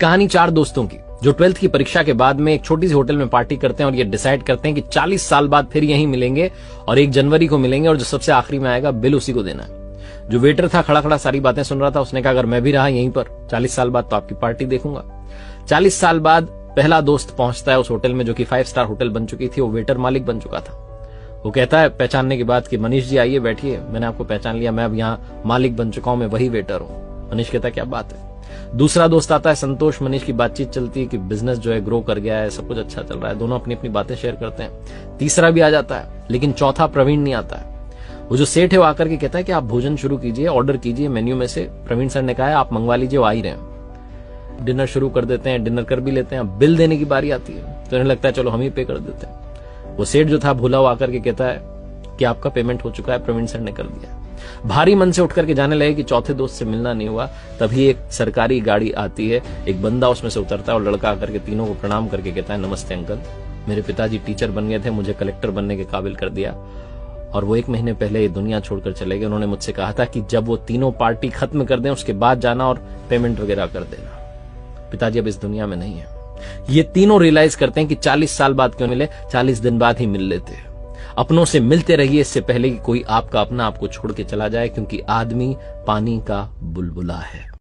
कहानी 4 दोस्तों की जो 12th की परीक्षा के बाद में एक छोटी सी होटल में पार्टी करते हैं और ये डिसाइड करते हैं कि 40 साल बाद फिर यहीं मिलेंगे और 1 जनवरी को मिलेंगे और जो सबसे आखिरी में आएगा बिल उसी को देना है। जो वेटर था खड़ा खड़ा सारी बातें सुन रहा था, उसने कहा अगर मैं भी रहा यहीं पर 40 साल बाद तो आपकी पार्टी देखूंगा। 40 साल बाद पहला दोस्त पहुंचता है उस होटल में जो कि 5 स्टार होटल बन चुकी थी। वो वेटर मालिक बन चुका था। वो कहता है पहचानने के बाद कि मनीष जी आइए बैठिए, मैंने आपको पहचान लिया, मैं अब यहाँ मालिक बन चुका हूं, मैं वही वेटर हूं। मनीष कहता है क्या बात है। दूसरा दोस्त आता है संतोष। मनीष की बातचीत चलती है कि बिजनेस जो है ग्रो कर गया है, सब कुछ अच्छा चल रहा है, दोनों अपनी अपनी बातें शेयर करते हैं। तीसरा भी आ जाता है, लेकिन चौथा प्रवीण नहीं आता है। वो जो सेठ है वो आकर के कहता है कि आप भोजन शुरू कीजिए, ऑर्डर कीजिए मेन्यू में से। प्रवीण सर ने कहा है आप मंगवा लीजिए, वो आ ही रहे हैं। डिनर शुरू कर देते हैं, डिनर कर भी लेते हैं। बिल देने की बारी आती है तो इन्हें लगता है चलो हम ही पे कर देते हैं। वो सेठ जो था भूला हुआ आकर के कहता है कि आपका पेमेंट हो चुका है, प्रवीण सर ने कर दिया। भारी मन से उठ करके जाने लगे कि चौथे दोस्त से मिलना नहीं हुआ। तभी एक सरकारी गाड़ी आती है, एक बंदा उसमें से उतरता है और लड़का आकर के तीनों को प्रणाम करके कहता है नमस्ते अंकल, मेरे पिताजी टीचर बन गए थे, मुझे कलेक्टर बनने के काबिल कर दिया और वो 1 महीने पहले ये दुनिया छोड़कर चले गए। उन्होंने मुझसे कहा था कि जब वो तीनों पार्टी खत्म कर दें उसके बाद जाना और पेमेंट वगैरह कर देना। पिताजी अब इस दुनिया में नहीं है। ये तीनों रियलाइज करते हैं कि 40 साल बाद क्यों मिले, 40 दिन बाद ही मिल लेते हैं। अपनों से मिलते रहिए इससे पहले कि कोई आपका अपना आपको छोड़ के चला जाए, क्योंकि आदमी पानी का बुलबुला है।